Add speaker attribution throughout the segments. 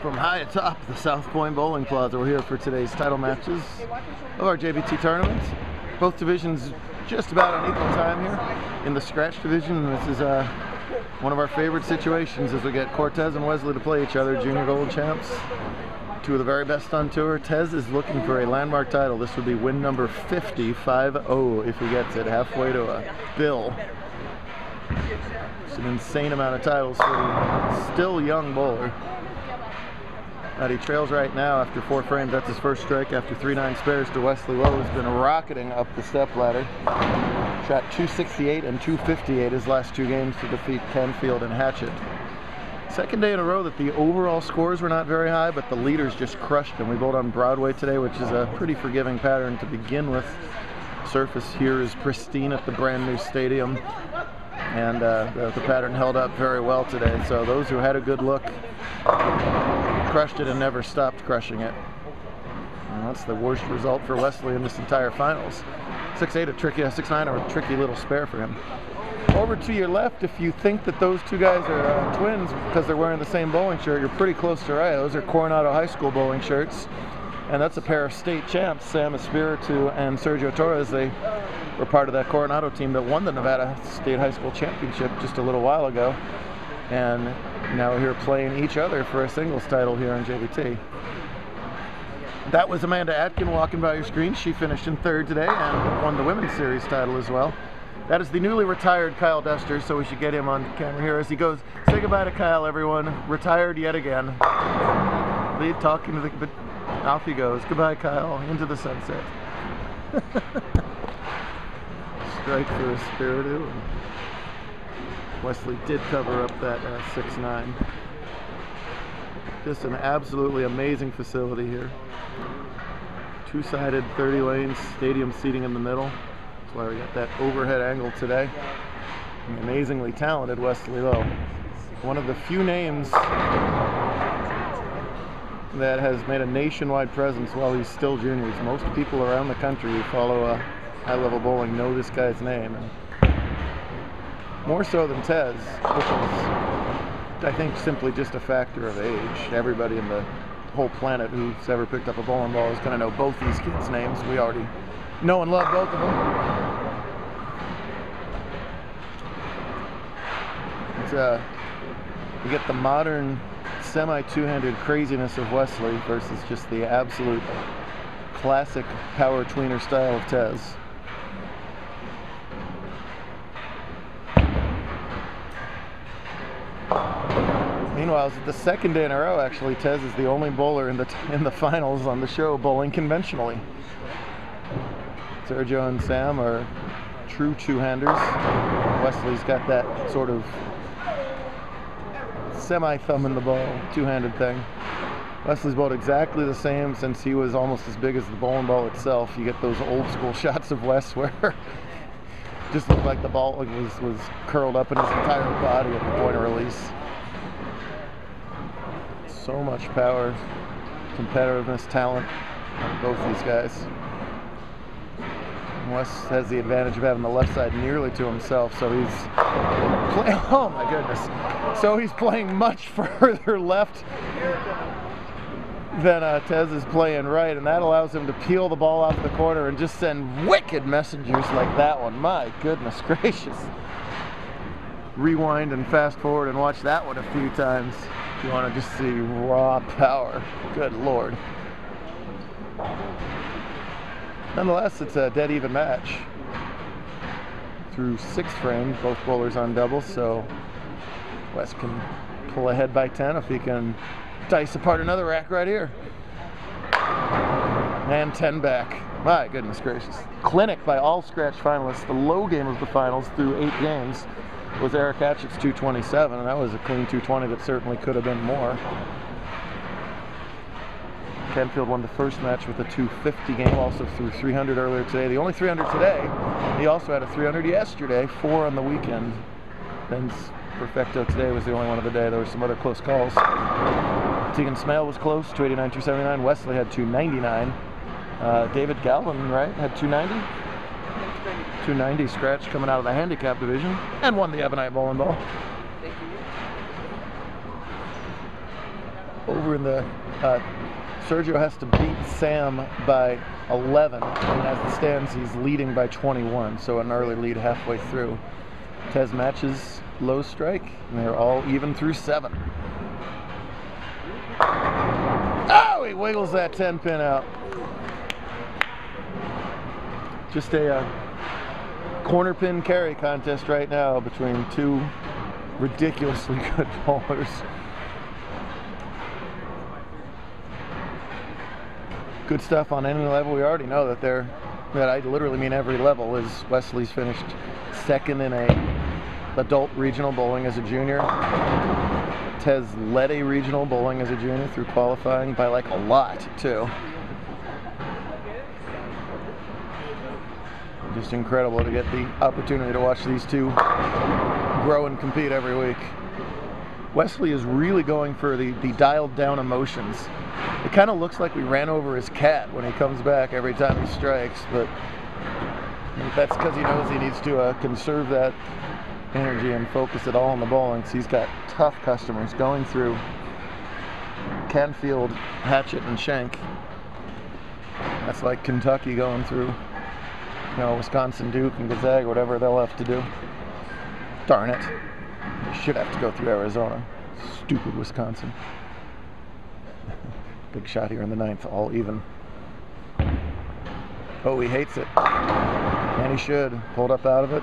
Speaker 1: From high atop the South Point Bowling Plaza, we're here for today's title matches of our JBT tournament. Both divisions just about on equal time here. In the scratch division, this is one of our favorite situations as we get Cortez and Wesley to play each other, junior gold champs. Two of the very best on tour. Tez is looking for a landmark title. This would be win number 50, 5-0 if he gets it, halfway to a bill. It's an insane amount of titles for the still young bowler. He trails right now after 4 frames. That's his first strike after 3-9 spares to Wesley Lowe, who's been rocketing up the step ladder. Shot 268 and 258 his last 2 games to defeat Canfield and Hatchet. Second day in a row that the overall scores were not very high, but the leaders just crushed him. We bowled on Broadway today, which is a pretty forgiving pattern to begin with. Surface here is pristine at the brand new stadium, and the pattern held up very well today. So those who had a good look crushed it and never stopped crushing it. And that's the worst result for Wesley in this entire finals. 6-8 a tricky, 6-9 a tricky little spare for him. Over to your left, if you think that those two guys are twins because they're wearing the same bowling shirt, you're pretty close to right. Those are Coronado High School bowling shirts, and that's a pair of state champs, Sam Espiritu and Sergio Torres. They were part of that Coronado team that won the Nevada State High School Championship just a little while ago, and now we're here playing each other for a singles title here on JBT. That was Amanda Atkin walking by your screen. She finished in 3rd today and won the women's series title as well. That is the newly retired Kyle Duster, so we should get him on camera here as he goes. Say goodbye to Kyle, everyone. Retired yet again. Lead talking to the, but off he goes. Goodbye, Kyle. Into the sunset. Strike for Espiritu. Wesley did cover up that 6-9. Just an absolutely amazing facility here. 2-sided 30 lanes, stadium seating in the middle. That's why we got that overhead angle today. An amazingly talented Wesley Lowe. One of the few names that has made a nationwide presence while he's still juniors. Most people around the country who follow high-level bowling know this guy's name. And more so than Tez, which is, I think, simply just a factor of age. Everybody in the whole planet who's ever picked up a bowling ball is going to know both these kids' names. We already know and love both of them. You get the modern semi-two-handed craziness of Wesley versus just the absolute classic power tweener style of Tez. Meanwhile, it's the 2nd day in a row, actually, Tez is the only bowler in the finals on the show bowling conventionally. Sergio and Sam are true two-handers. Wesley's got that sort of semi-thumb in the ball, two-handed thing. Wesley's bowled exactly the same since he was almost as big as the bowling ball itself. You get those old-school shots of Wes where it just looked like the ball was curled up in his entire body at the point of release. So much power, competitiveness, talent on both these guys. Wes has the advantage of having the left side nearly to himself, so he's playing, oh my goodness, so he's playing much further left than Tez is playing right, and that allows him to peel the ball off the corner and just send wicked messengers like that one. My goodness gracious. Rewind and fast forward and watch that one a few times if you want to just see raw power. Good Lord. Nonetheless, it's a dead even match through 6 frames, both bowlers on doubles, so Wes can pull ahead by 10 if he can dice apart another rack right here. And 10 back. My goodness gracious. Clinic by all scratch finalists. The low game of the finals through 8 games was Eric Hatchett's 227, and that was a clean 220 that certainly could have been more. Canfield won the first match with a 250 game, also threw 300 earlier today. The only 300 today. He also had a 300 yesterday, 4 on the weekend. Ben's perfecto today was the only one of the day. There were some other close calls. Tegan Smale was close, 289, 279. Wesley had 299. David Galvin, right, had 290. 290 scratch coming out of the handicap division and won the Ebonite bowling ball. over in the Sergio has to beat Sam by 11, and as it stands, he's leading by 21, so an early lead halfway through. Tez matches low strike, and they're all even through 7. Oh, he wiggles that 10 pin out. Just a corner pin carry contest right now between two ridiculously good bowlers. Good stuff on any level. We already know that I literally mean every level. Is Wesley's finished second in a adult regional bowling as a junior. Tez led a regional bowling as a junior through qualifying by like a lot too. Just incredible to get the opportunity to watch these two grow and compete every week. Wesley is really going for the dialed down emotions. It kind of looks like we ran over his cat when he comes back every time he strikes, but that's because he knows he needs to conserve that energy and focus it all on the bowling. So he's got tough customers going through Canfield, Hatchet, and Schenck. That's like Kentucky going through, Wisconsin, Duke, and Gonzaga, whatever they'll have to do. Darn it. You should have to go through Arizona. Stupid Wisconsin. Big shot here in the 9th, all even. Oh, he hates it. And he should. Pulled up out of it.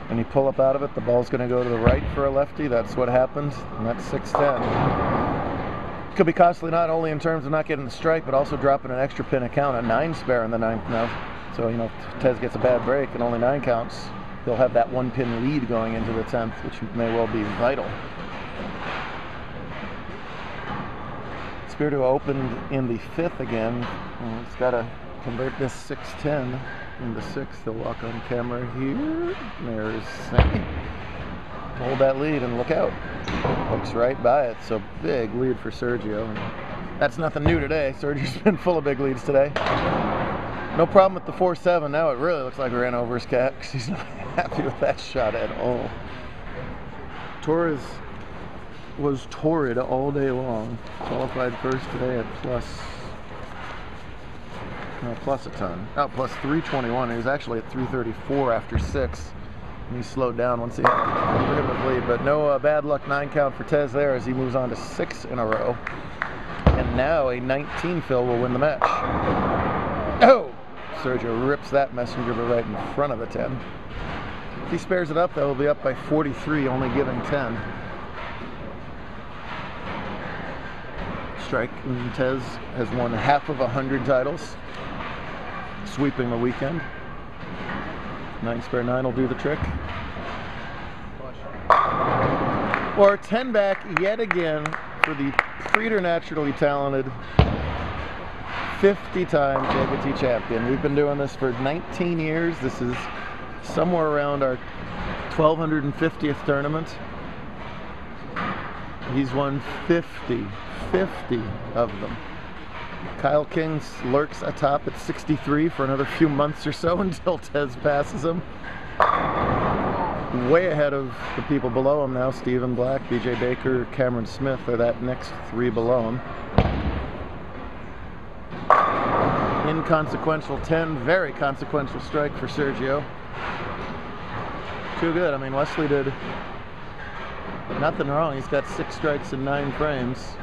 Speaker 1: When you pull up out of it, the ball's going to go to the right for a lefty. That's what happened, and that's 6-10. Could be costly not only in terms of not getting the strike, but also dropping an extra pin account, a 9 spare in the 9th now. So, if Tez gets a bad break and only 9 counts, he'll have that 1 pin lead going into the 10th, which may well be vital. Espiritu opened in the 5th again. He's got to convert this 6-10 into 6. He'll walk on camera here. There's Schenck. Hold that lead and look out. Looks right by it. So big lead for Sergio. That's nothing new today. Sergio's been full of big leads today. No problem with the 4-7. Now it really looks like we ran over his cat because he's not happy with that shot at all. Torres was torrid all day long. Qualified first today at plus a ton. Oh, plus 321. He was actually at 334 after 6. And he slowed down once he had a prohibitive lead. But no bad luck 9 count for Tez there as he moves on to 6 in a row. And now a 19 fill will win the match. Oh! Sergio rips that messenger right in front of the 10. If he spares it up, though, he'll be up by 43, only giving 10. Strike, and Tez has won half of 100 titles, sweeping the weekend. 9 spare 9 will do the trick. Or 10 back yet again for the preternaturally talented 50-time JBT champion. We've been doing this for 19 years. This is somewhere around our 1250th tournament. He's won 50 of them. Kyle King lurks atop at 63 for another few months or so until Tez passes him. Way ahead of the people below him now. Stephen Black, BJ Baker, Cameron Smith are that next 3 below him. Inconsequential 10, very consequential strike for Sergio. Too good. I mean, Wesley did nothing wrong. He's got 6 strikes in 9 frames.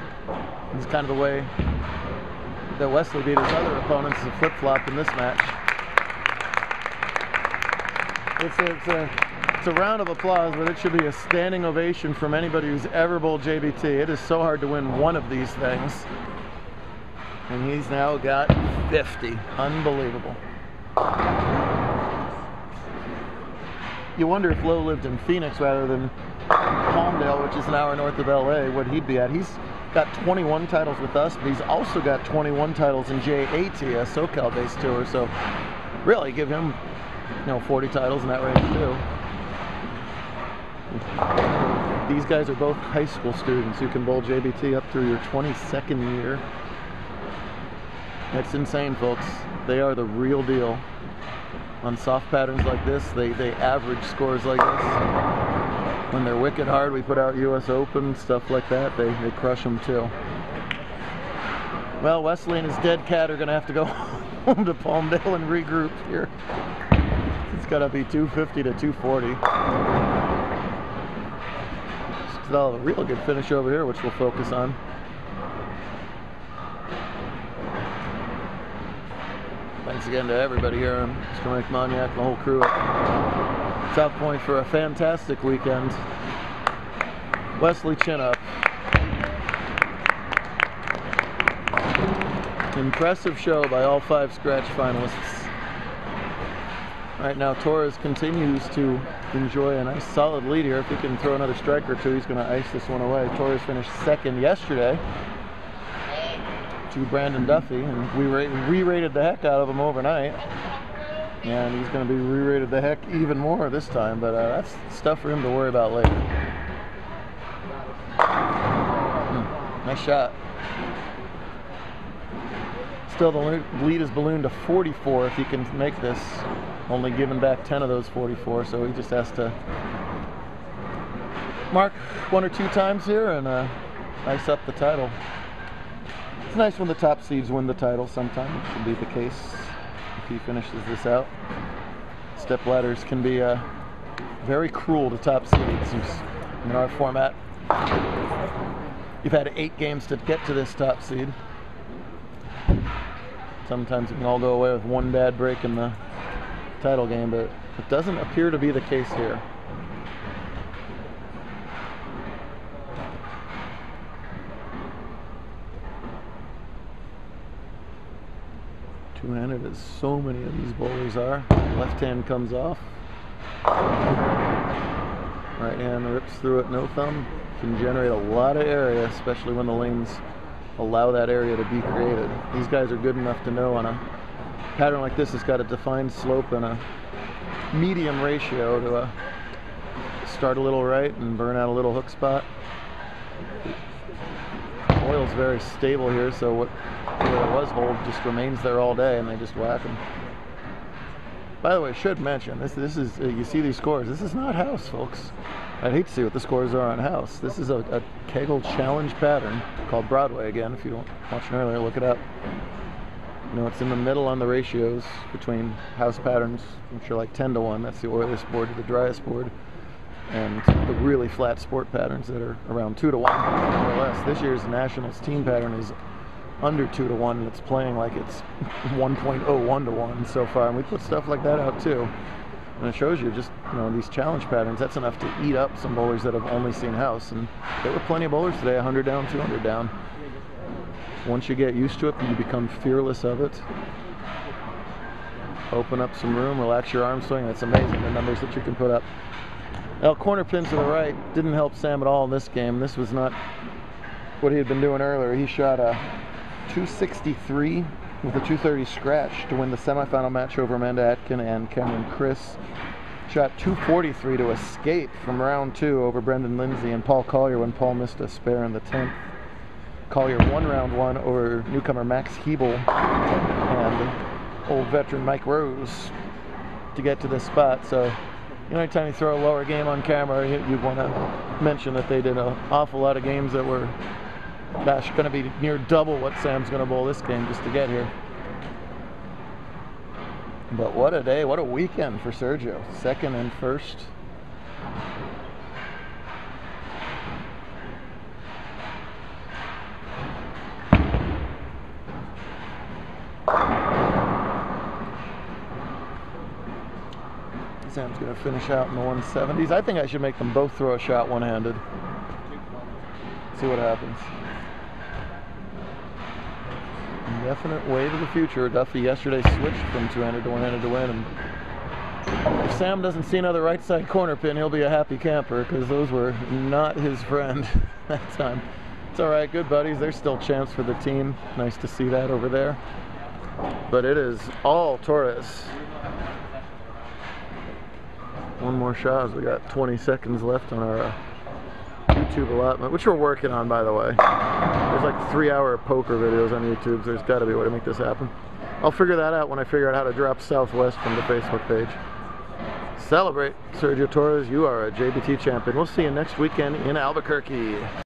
Speaker 1: It's kind of the way that Wesley beat his other opponents as a flip-flop in this match. It's a round of applause, but it should be a standing ovation from anybody who's ever bowled JBT. It is so hard to win one of these things. And he's now got 50. Unbelievable. You wonder if Lowe lived in Phoenix rather than Palmdale, which is an hour north of LA, what he'd be at. He's got 21 titles with us, but he's also got 21 titles in JAT, a SoCal-based tour. So really give him, 40 titles in that range too. These guys are both high school students who can bowl JBT up through your 22nd year. It's insane, folks. They are the real deal. On soft patterns like this, they average scores like this. When they're wicked hard, we put out US Open, stuff like that, they crush them too. Well, Wesley and his dead cat are going to have to go home to Palmdale and regroup here. It's got to be 250 to 240. Still a real good finish over here, which we'll focus on. Thanks again to everybody here. Mr. Mike Moniak and the whole crew at South Point for a fantastic weekend. Wesley, chin up. Impressive show by all 5 scratch finalists. Right now, Torres continues to enjoy a nice solid lead here. If he can throw another strike or two, he's going to ice this one away. Torres finished 2nd yesterday to Brandon Duffy, and we re-rated the heck out of him overnight. And he's going to be re-rated the heck even more this time, but that's stuff for him to worry about later. Nice shot. Still, the lead is ballooned to 44 if he can make this. Only giving back 10 of those 44, so he just has to mark 1 or 2 times here and ice up the title. It's nice when the top seeds win the title. Sometimes it can be the case if he finishes this out. Step ladders can be very cruel to top seeds in our format. You've had 8 games to get to this top seed. Sometimes it can all go away with 1 bad break in the title game, but it doesn't appear to be the case here. Two-handed as so many of these bowlers are. Left hand comes off. Right hand rips through it, no thumb. Can generate a lot of area, especially when the lanes allow that area to be created. These guys are good enough to know on a pattern like this, it's got a defined slope and a medium ratio to start a little right and burn out a little hook spot. Oil's very stable here, so what was hold just remains there all day, and they just whack them. By the way, should mention, this is, you see these scores, this is not house, folks. I'd hate to see what the scores are on house. This is a Kegel challenge pattern called Broadway. Again, if you don't watch it earlier, look it up. You know, it's in the middle on the ratios between house patterns, which are like 10 to 1. That's the oiliest board to the driest board. And the really flat sport patterns that are around 2 to 1, more or less. This year's Nationals team pattern is under 2 to 1, and it's playing like it's 1.01 to 1 so far. And we put stuff like that out too. And it shows you just, you know, these challenge patterns, that's enough to eat up some bowlers that have only seen house. And there were plenty of bowlers today, 100 down, 200 down. Once you get used to it, you become fearless of it. Open up some room, relax your arm swing. That's amazing, the numbers that you can put up. Now, corner pin to the right didn't help Sam at all in this game. This was not what he had been doing earlier. He shot a 263 with a 230 scratch to win the semifinal match over Amanda Atkin and Cameron Chris. Shot 243 to escape from round 2 over Brendan Lindsay and Paul Collier when Paul missed a spare in the 10th. Collier won round 1 over newcomer Max Hebel and old veteran Mike Rose to get to this spot. So, you know, anytime you throw a lower game on camera, you want to mention that they did an awful lot of games that were, gosh, going to be near double what Sam's going to bowl this game just to get here. But what a day, what a weekend for Sergio. 2nd and 1st. Sam's going to finish out in the 170s. I think I should make them both throw a shot one-handed. See what happens. Definite way to the future. Duffy yesterday switched from two-handed to one-handed to win. And if Sam doesn't see another right side corner pin, he'll be a happy camper, because those were not his friend that time. It's all right, good buddies. There's still champs for the team. Nice to see that over there. But it is all Torres. One more shot as we got 20 seconds left on our YouTube allotment, which we're working on, by the way. There's like 3-hour poker videos on YouTube, so there's got to be a way to make this happen. I'll figure that out when I figure out how to drop Southwest from the Facebook page. Celebrate, Sergio Torres. You are a JBT champion. We'll see you next weekend in Albuquerque.